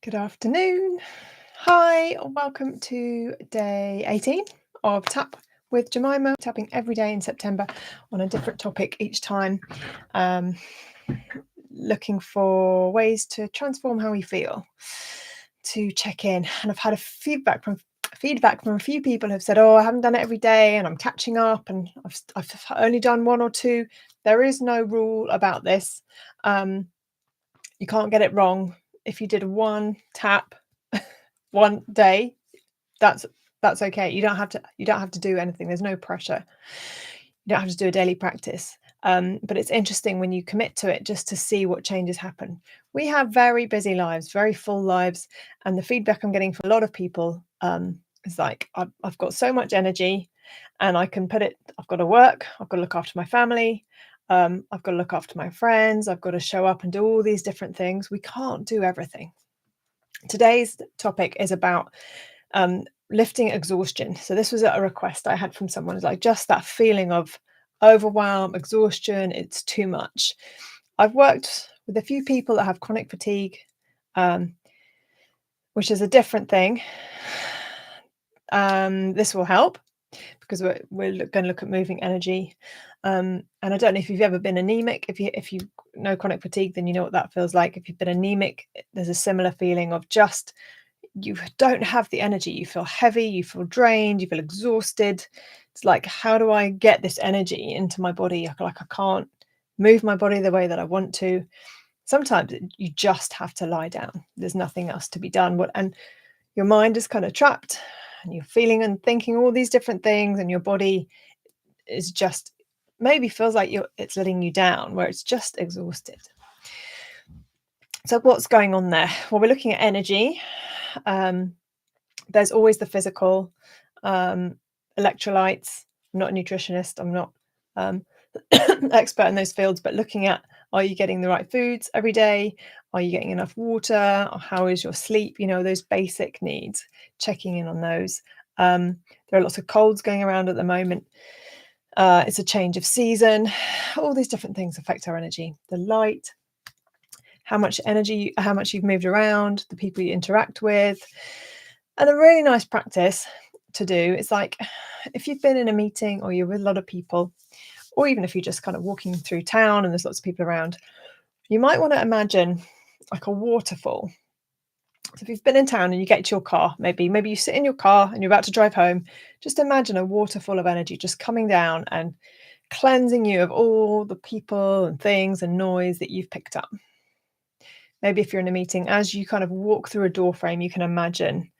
Good afternoon. Hi, welcome to day 18 of Tap with Jemima, tapping every day in September on a different topic each time, looking for ways to transform how we feel, to check in. And I've had feedback from a few people who've said, oh, I haven't done it every day and I'm catching up and I've only done one or two. There is no rule about this. You can't get it wrong. If you did one tap one day, that's okay. You don't have to do anything. There's no pressure. You don't have to do a daily practice. But it's interesting when you commit to it just to see what changes happen. We have very busy lives, very full lives, and the feedback I'm getting from a lot of people is like, I've got so much energy and I can put it, I've got to work, I've got to look after my family, I've got to look after my friends, I've got to show up and do all these different things. We can't do everything. Today's topic is about lifting exhaustion. So this was a request I had from someone. It's like just that feeling of overwhelm, exhaustion, it's too much. I've worked with a few people that have chronic fatigue, which is a different thing. This will help because we're going to look at moving energy. And I don't know if you've ever been anemic. If you know chronic fatigue, then you know what that feels like. If you've been anemic, there's a similar feeling of just you don't have the energy. You feel heavy, you feel drained, you feel exhausted. It's like, how do I get this energy into my body? Like I can't move my body the way that I want to. Sometimes you just have to lie down. There's nothing else to be done. And your mind is kind of trapped and you're feeling and thinking all these different things, and your body is just maybe feels like it's letting you down, where it's just exhausted. So what's going on there? Well, we're looking at energy. There's always the physical, electrolytes. I'm not a nutritionist. I'm not expert in those fields, but looking at, are you getting the right foods every day? Are you getting enough water? Or how is your sleep? Those basic needs, checking in on those. There are lots of colds going around at the moment. It's a change of season. All these different things affect our energy. The light, how much energy, how much you've moved around, the people you interact with. And a really nice practice to do is like, if you've been in a meeting or you're with a lot of people, or even if you're just kind of walking through town and there's lots of people around, you might want to imagine like a waterfall. So if you've been in town and you get to your car, maybe you sit in your car and you're about to drive home, just imagine a waterfall of energy just coming down and cleansing you of all the people and things and noise that you've picked up. Maybe if you're in a meeting, as you kind of walk through a door frame, you can imagine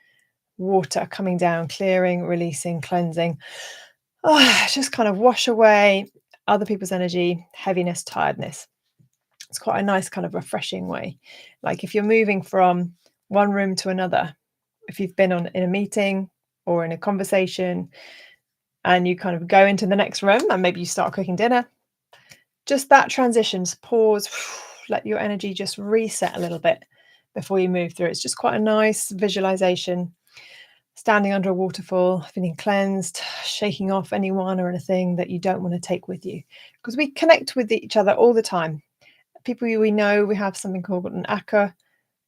water coming down, clearing, releasing, cleansing. Just kind of wash away other people's energy, heaviness, tiredness. It's quite a nice kind of refreshing way. Like if you're moving from one room to another, if you've been in a meeting or in a conversation and you kind of go into the next room and maybe you start cooking dinner, just that transition, pause, let your energy just reset a little bit before you move through. It's just quite a nice visualization. Standing under a waterfall, feeling cleansed, shaking off anyone or anything that you don't want to take with you. Because we connect with each other all the time. People we know, we have something called an anchor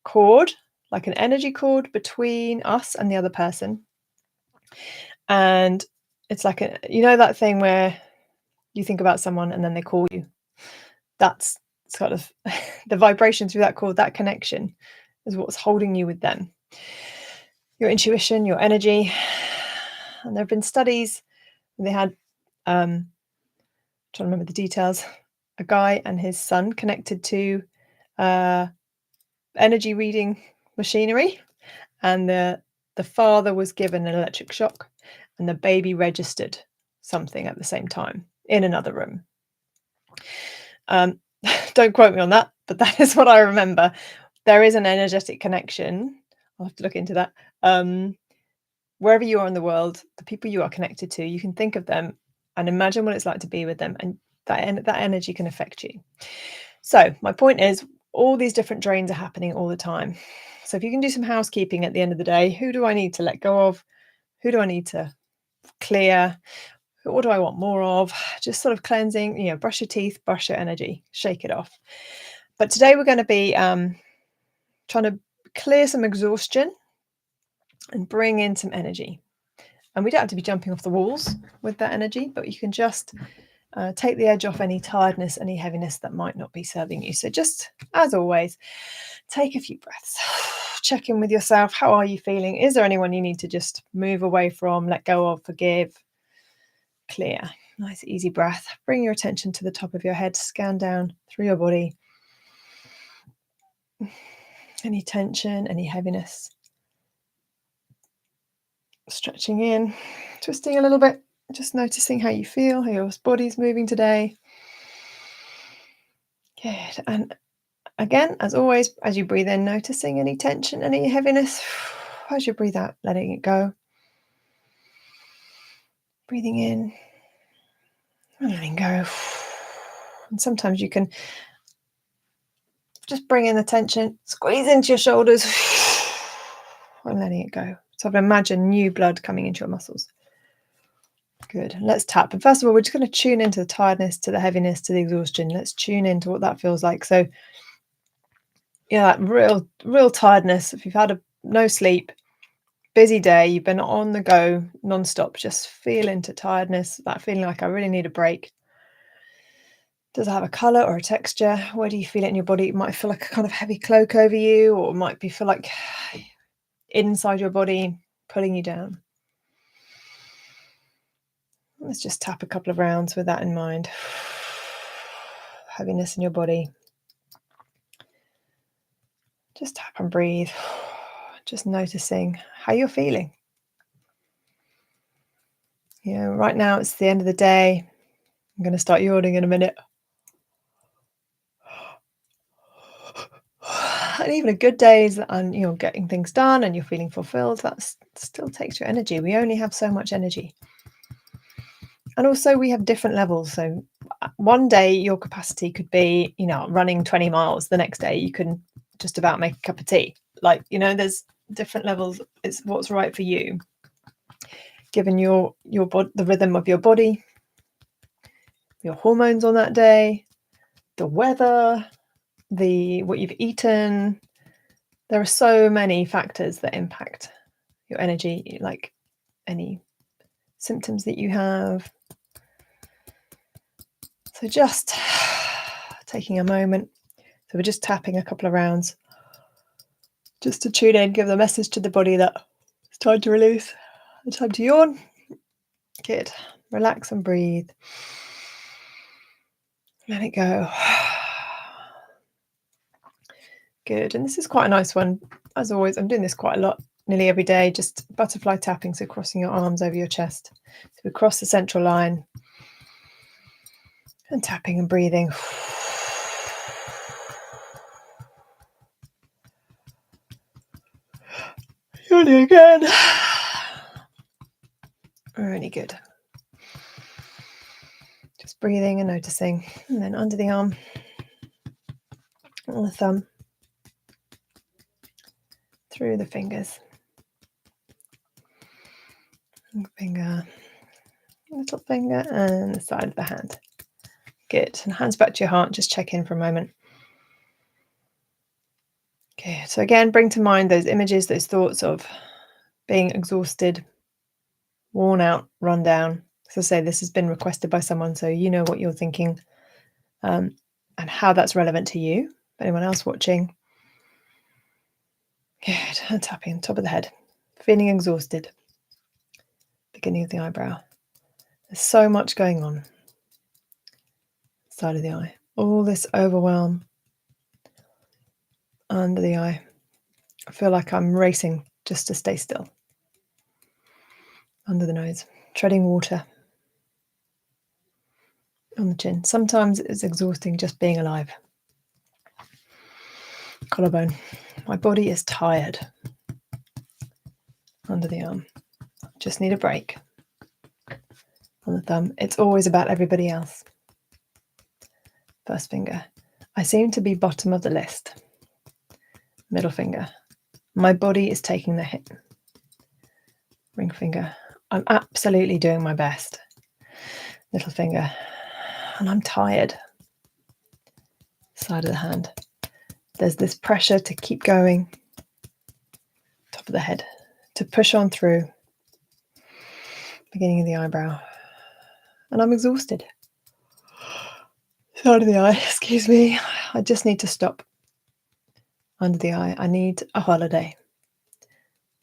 cord, like an energy cord between us and the other person. And it's like that thing where you think about someone and then they call you. That's sort of the vibration through that cord, that connection is what's holding you with them. Your intuition, your energy. And there have been studies, they had, trying to remember the details, a guy and his son connected to energy reading machinery, and the father was given an electric shock and the baby registered something at the same time in another room. Don't quote me on that, but that is what I remember. There is an energetic connection. I'll have to look into that. Wherever you are in the world, the people you are connected to, you can think of them and imagine what it's like to be with them, and that energy can affect you. So my point is, all these different drains are happening all the time. So if you can do some housekeeping at the end of the day, who do I need to let go of? Who do I need to clear? What do I want more of? Just sort of cleansing, brush your teeth, brush your energy, shake it off. But today we're going to be trying to clear some exhaustion and bring in some energy. And we don't have to be jumping off the walls with that energy, but you can just take the edge off any tiredness, any heaviness that might not be serving you. So just, as always, take a few breaths. Check in with yourself. How are you feeling? Is there anyone you need to just move away from, let go of, forgive? Clear. Nice, easy breath. Bring your attention to the top of your head. Scan down through your body. Any tension, any heaviness. Stretching in, twisting a little bit. Just noticing how you feel, how your body's moving today. Good. And again, as always, as you breathe in, noticing any tension, any heaviness. As you breathe out, letting it go. Breathing in and letting go. And sometimes you can just bring in the tension, squeeze into your shoulders and letting it go. So imagine new blood coming into your muscles. Good. Let's tap. And first of all, we're just going to tune into the tiredness, to the heaviness, to the exhaustion. Let's tune into what that feels like. So, that real tiredness. If you've had no sleep, busy day, you've been on the go non-stop, just feel into tiredness, that feeling like I really need a break. Does it have a colour or a texture? Where do you feel it in your body? It might feel like a kind of heavy cloak over you, or it might feel like inside your body, pulling you down. Let's just tap a couple of rounds with that in mind. Heaviness in your body. Just tap and breathe. Just noticing how you're feeling. Right now it's the end of the day. I'm going to start yawning in a minute. And even a good days and you're getting things done and you're feeling fulfilled, that still takes your energy. We only have so much energy. And also we have different levels. So one day your capacity could be, running 20 miles. The next day you can just about make a cup of tea. There's different levels. It's what's right for you. Given your the rhythm of your body, your hormones on that day, the weather, what you've eaten. There are so many factors that impact your energy, like any symptoms that you have. So just taking a moment. So we're just tapping a couple of rounds just to tune in, give the message to the body that it's time to release, it's time to yawn. Good. Relax and breathe. Let it go. Good. And this is quite a nice one. As always, I'm doing this quite a lot, nearly every day, just butterfly tapping, so crossing your arms over your chest. So we cross the central line and tapping and breathing. Yawning again. Really good. Just breathing and noticing. And then under the arm, on the thumb, through the fingers. Finger, little finger, and the side of the hand. Good. And hands back to your heart. Just check in for a moment. Good. So again, bring to mind those images, those thoughts of being exhausted, worn out, run down. As I say, this has been requested by someone, so you know what you're thinking and how that's relevant to you. Anyone else watching? Good. And tapping on top of the head. Feeling exhausted. Beginning of the eyebrow. There's so much going on. Side of the eye. All this overwhelm under the eye. I feel like I'm racing just to stay still. Under the nose. Treading water. On the chin. Sometimes it's exhausting just being alive. Collarbone. My body is tired. Under the arm. Just need a break. On the thumb. It's always about everybody else. First finger. I seem to be bottom of the list. Middle finger. My body is taking the hit. Ring finger. I'm absolutely doing my best. Little finger. And I'm tired. Side of the hand. There's this pressure to keep going. top of the head, to push on through, beginning of the eyebrow. And I'm exhausted. Side of the eye, excuse me. I just need to stop. Under the eye, I need a holiday.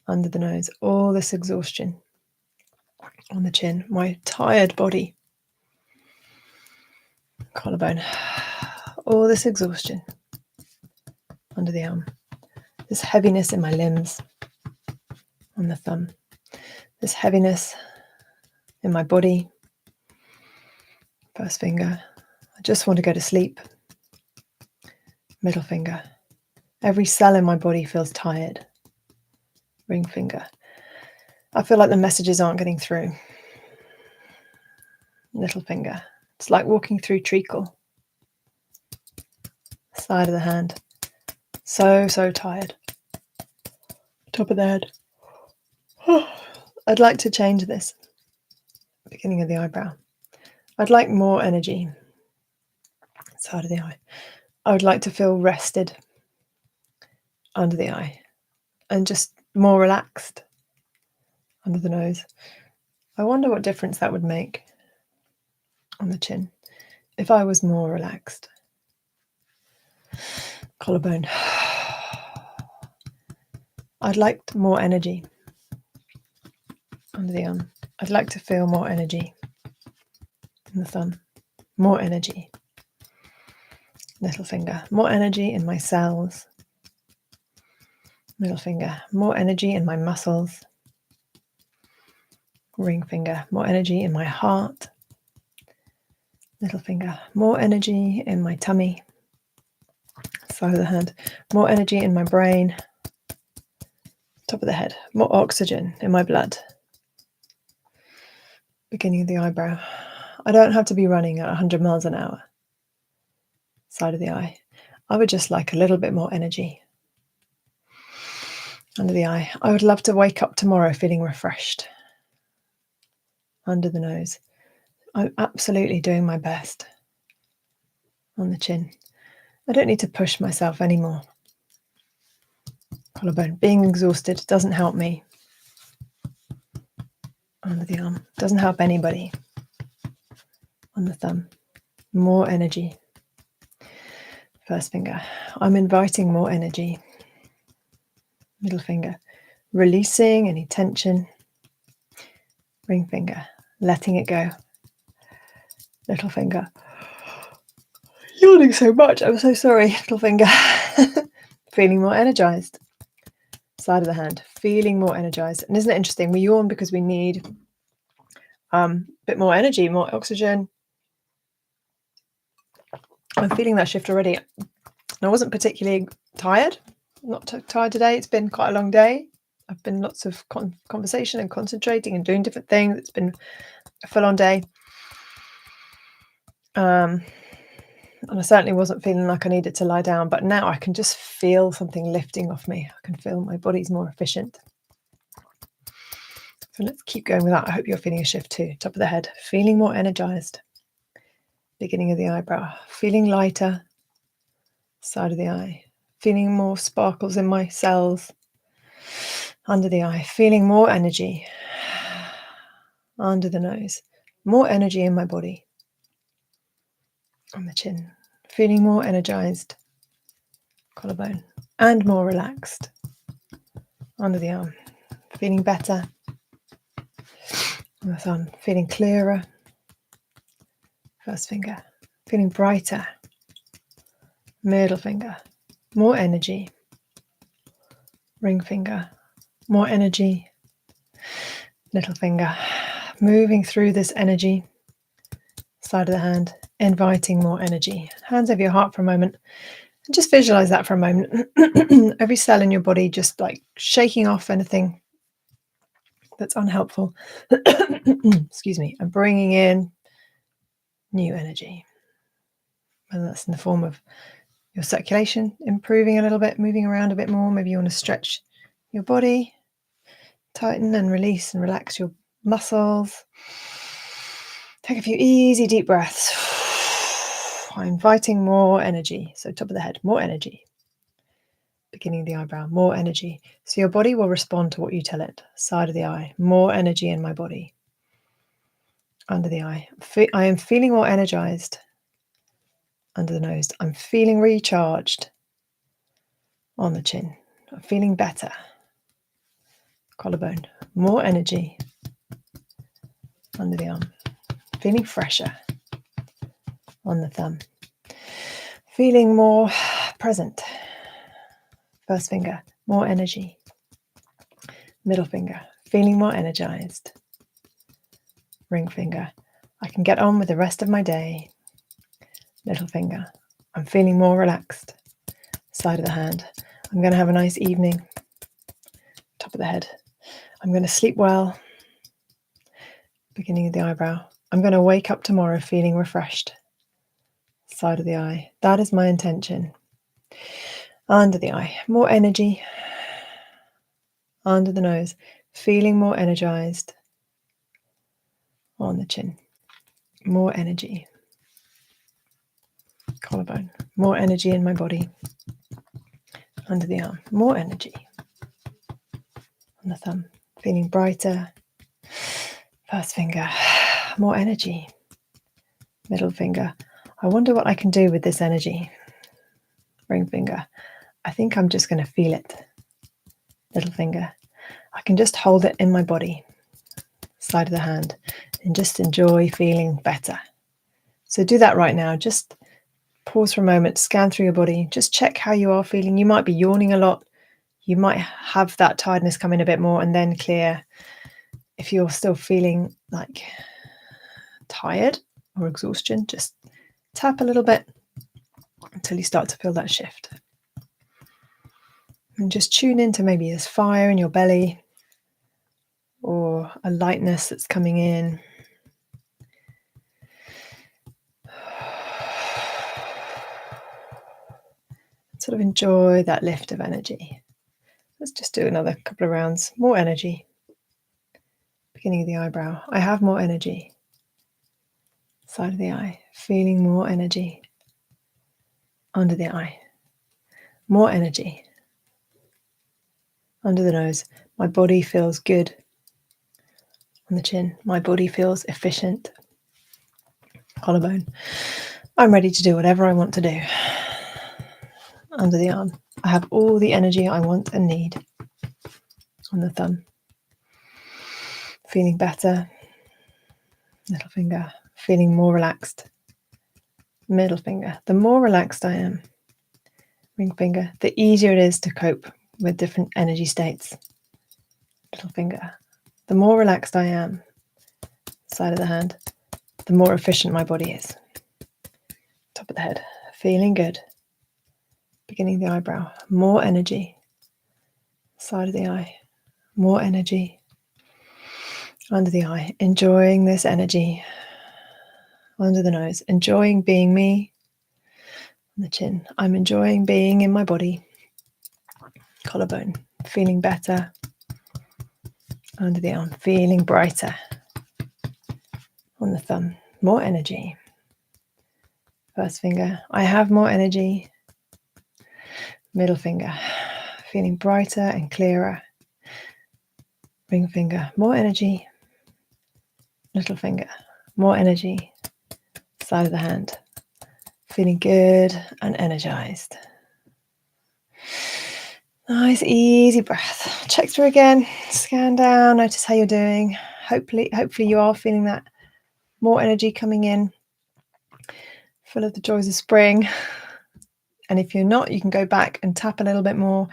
Under the nose, all this exhaustion. On the chin, my tired body. Collarbone, all this exhaustion. Under the arm, this heaviness in my limbs. On the thumb, this heaviness in my body. First finger, I just want to go to sleep. Middle finger, every cell in my body feels tired. Ring finger, I feel like the messages aren't getting through. Little finger, it's like walking through treacle. Side of the hand, so tired. Top of the head. I'd like to change this. Beginning of the eyebrow. I'd like more energy. Side of the eye. I would like to feel rested. Under the eye. And just more relaxed. Under the nose. I wonder what difference that would make. On the chin. If I was more relaxed. Collarbone. I'd like more energy. Under the arm. I'd like to feel more energy. In the thumb. More energy. Little finger. More energy in my cells. Middle finger. More energy in my muscles. Ring finger. More energy in my heart. Little finger. More energy in my tummy. Side of the hand. More energy in my brain. Top of the head. More oxygen in my blood. Beginning of the eyebrow. I don't have to be running at 100 miles an hour. Side of the eye. I would just like a little bit more energy. Under the eye. I would love to wake up tomorrow feeling refreshed. Under the nose. I'm absolutely doing my best. On the chin. I don't need to push myself anymore. Collarbone. Being exhausted doesn't help me. Under the arm. Doesn't help anybody. On the thumb. More energy. First finger. I'm inviting more energy. Middle finger. Releasing any tension. Ring finger. Letting it go. Little finger. Yawning so much. I'm so sorry. Little finger. Feeling more energized. Side of the hand. Feeling more energized. And isn't it interesting? We yawn because we need a bit more energy, more oxygen. I'm feeling that shift already. I wasn't particularly tired. Not tired today. It's been quite a long day. I've been lots of conversation and concentrating and doing different things. It's been a full-on day. And I certainly wasn't feeling like I needed to lie down, but now I can just feel something lifting off me. I can feel my body's more efficient. So let's keep going with that. I hope you're feeling a shift too. Top of the head, feeling more energized. Beginning of the eyebrow, feeling lighter. Side of the eye, feeling more sparkles in my cells. Under the eye, feeling more energy. Under the nose, more energy in my body. On the chin, feeling more energized. Collarbone, and more relaxed. Under the arm, feeling better. On the thumb, feeling clearer. First finger, feeling brighter. Middle finger, more energy. Ring finger, more energy. Little finger, moving through this energy. Side of the hand, inviting more energy. Hands over your heart for a moment. And just visualize that for a moment. Every cell in your body just like shaking off anything that's unhelpful. Excuse me. And bringing in new energy. Whether that's in the form of your circulation improving a little bit, moving around a bit more. Maybe you want to stretch your body, tighten and release and relax your muscles. Take a few easy deep breaths. I'm inviting more energy. So top of the head, more energy. beginning of the eyebrow, more energy. So your body will respond to what you tell it. Side of the eye, more energy in my body. Under the eye, I am feeling more energized. Under the nose, I'm feeling recharged. On the chin, I'm feeling better. Collarbone, more energy. Under the arm, feeling fresher. On the thumb, feeling more present. First finger, more energy. Middle finger, feeling more energized. Ring finger, I can get on with the rest of my day. Little finger, I'm feeling more relaxed. Side of the hand, I'm going to have a nice evening. Top of the head, I'm going to sleep well. Beginning of the eyebrow, I'm going to wake up tomorrow feeling refreshed. Side of the eye, that is my intention. Under the eye, more energy. Under the nose, feeling more energized. On the chin, more energy. Collarbone, more energy in my body. Under the arm, more energy. On the thumb, feeling brighter. First finger, more energy. Middle finger, I wonder what I can do with this energy. Ring finger, I think I'm just going to feel it. Little finger, I can just hold it in my body. Side of the hand, and just enjoy feeling better. So do that right now. Just pause for a moment, scan through your body, just check how you are feeling. You might be yawning a lot. You might have that tiredness come in a bit more and then clear. If you're still feeling like tired or exhaustion, just tap a little bit until you start to feel that shift. And just tune into maybe this fire in your belly or a lightness that's coming in. Sort of enjoy that lift of energy. Let's just do another couple of rounds. More energy. Beginning of the eyebrow. I have more energy. Side of the eye. Feeling more energy. Under the eye. More energy. Under the nose. My body feels good. On the chin. My body feels efficient. Collarbone. I'm ready to do whatever I want to do. Under the arm. I have all the energy I want and need. On the thumb. Feeling better. Little finger. Feeling more relaxed. Middle finger. The more relaxed I am. Ring finger. The easier it is to cope with different energy states. Little finger. The more relaxed I am. Side of the hand. The more efficient my body is. Top of the head. Feeling good. Beginning of the eyebrow. More energy. Side of the eye. More energy. Under the eye. Enjoying this energy. Under the nose. Enjoying being me. On the chin. I'm enjoying being in my body. Collarbone. Feeling better. Under the arm. Feeling brighter. On the thumb. More energy. First finger. I have more energy. Middle finger. Feeling brighter and clearer. Ring finger. More energy. Little finger. More energy. Side of the hand. Feeling good and energized. Nice, easy breath. Check through again. Scan down. Notice how you're doing. Hopefully you are feeling that more energy coming in. Full of the joys of spring. And if you're not, you can go back and tap a little bit more.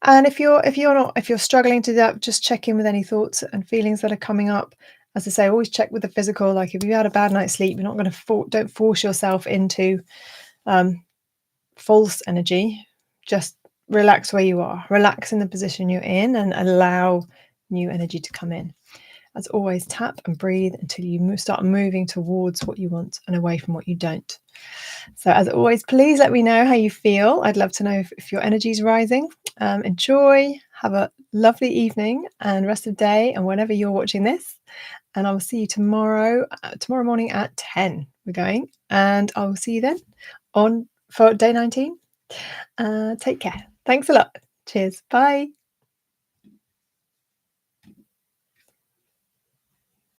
And if you're struggling to do that, just check in with any thoughts and feelings that are coming up. As I say, always check with the physical. Like if you had a bad night's sleep, you're not going to don't force yourself into false energy. Just relax where you are. Relax in the position you're in and allow new energy to come in. As always, tap and breathe until you start moving towards what you want and away from what you don't. So as always, please let me know how you feel. I'd love to know if your energy is rising. Enjoy, have a lovely evening and rest of the day and whenever you're watching this. And I will see you tomorrow morning at 10 we're going. And I will see you then for day 19. Take care. Thanks a lot. Cheers. Bye.